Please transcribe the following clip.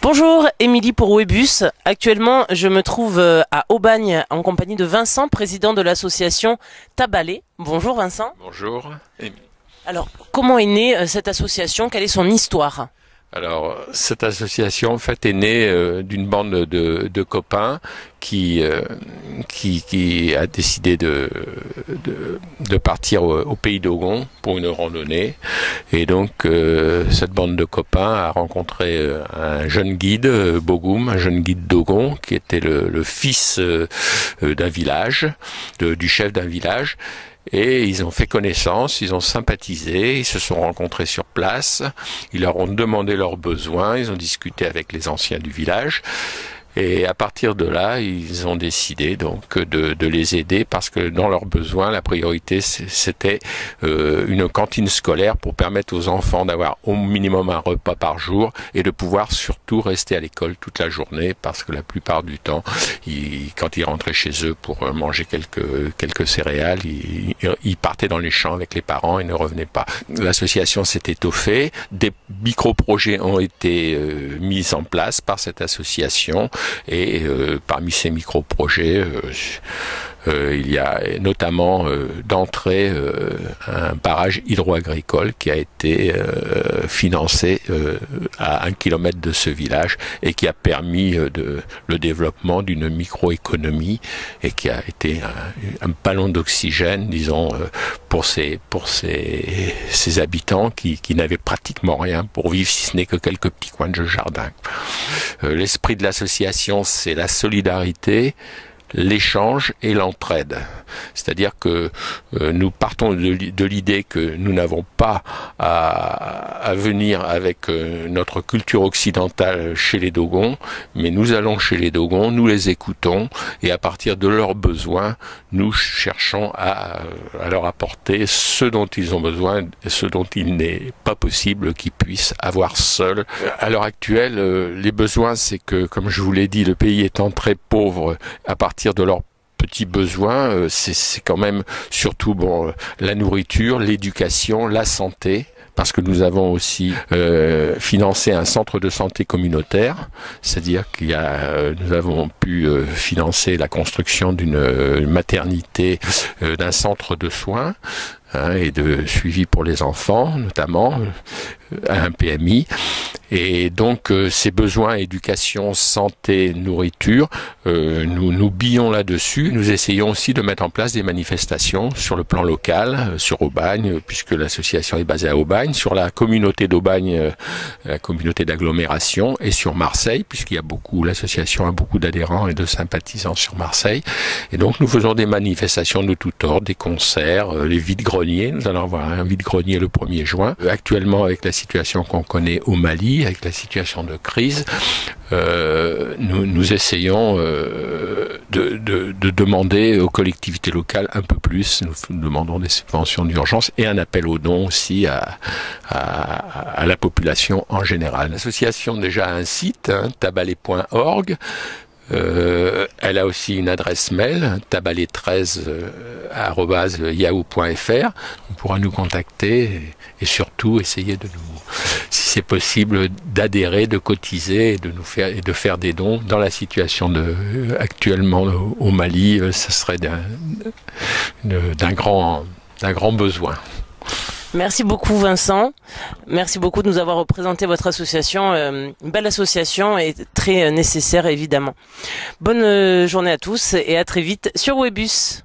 Bonjour, Émilie pour Webus. Actuellement, je me trouve à Aubagne en compagnie de Vincent, président de l'association Tabalé. Bonjour Vincent. Bonjour, Émilie. Alors, comment est née cette association? Quelle est son histoire? Alors, cette association, en fait, est née d'une bande de copains qui a décidé de partir au pays d'Ogon pour une randonnée. Et donc, cette bande de copains a rencontré un jeune guide, Bogoum, un jeune guide d'Ogon, qui était le fils d'un village, du chef d'un village. Et ils ont fait connaissance, ils ont sympathisé, ils se sont rencontrés sur place, ils leur ont demandé leurs besoins, ils ont discuté avec les anciens du village. Et à partir de là, ils ont décidé donc de les aider parce que dans leurs besoins, la priorité c'était une cantine scolaire pour permettre aux enfants d'avoir au minimum un repas par jour et de pouvoir surtout rester à l'école toute la journée parce que la plupart du temps, quand ils rentraient chez eux pour manger quelques céréales, ils partaient dans les champs avec les parents et ne revenaient pas. L'association s'est étoffée, des micro-projets ont été mis en place par cette association. Et parmi ces micro-projets, il y a notamment d'entrée un barrage hydro-agricole qui a été financé à 1 kilomètre de ce village et qui a permis le développement d'une microéconomie et qui a été un ballon d'oxygène, disons, pour ces habitants qui n'avaient pratiquement rien pour vivre, si ce n'est que quelques petits coins de jardin. L'esprit de l'association, c'est la solidarité, l'échange et l'entraide. C'est-à-dire que nous partons de l'idée que nous n'avons pas à venir avec notre culture occidentale chez les Dogons, mais nous allons chez les Dogons, nous les écoutons et à partir de leurs besoins, nous cherchons à leur apporter ce dont ils ont besoin, ce dont il n'est pas possible qu'ils puissent avoir seuls. À l'heure actuelle, les besoins, c'est que, comme je vous l'ai dit, le pays étant très pauvre, à partir de leurs petits besoins, c'est quand même surtout la nourriture, l'éducation, la santé, parce que nous avons aussi financé un centre de santé communautaire, c'est-à-dire nous avons pu financer la construction d'une maternité, d'un centre de soins et de suivi pour les enfants, notamment à un PMI. Et donc ces besoins éducation, santé, nourriture, nous billons là-dessus. Nous essayons aussi de mettre en place des manifestations sur le plan local, sur Aubagne, puisque l'association est basée à Aubagne, sur la communauté d'Aubagne, la communauté d'agglomération, et sur Marseille, l'association a beaucoup d'adhérents et de sympathisants sur Marseille. Et donc nous faisons des manifestations de tout ordre, des concerts, les vides-greniers. Nous allons avoir un vide-grenier le 1er juin. Actuellement, avec la situation qu'on connaît au Mali, avec la situation de crise, nous essayons de demander aux collectivités locales un peu plus. Nous demandons des subventions d'urgence et un appel aux dons aussi à la population en général. L'association déjà a un site, tabalé.org. Elle a aussi une adresse mail, tabalé13@yahoo.fr. On pourra nous contacter et surtout essayer si c'est possible, d'adhérer, de cotiser et de faire des dons. Dans la situation actuellement au Mali, ça serait d'un grand besoin. Merci beaucoup Vincent, merci beaucoup de nous avoir représenté votre association, une belle association et très nécessaire évidemment. Bonne journée à tous et à très vite sur Webus.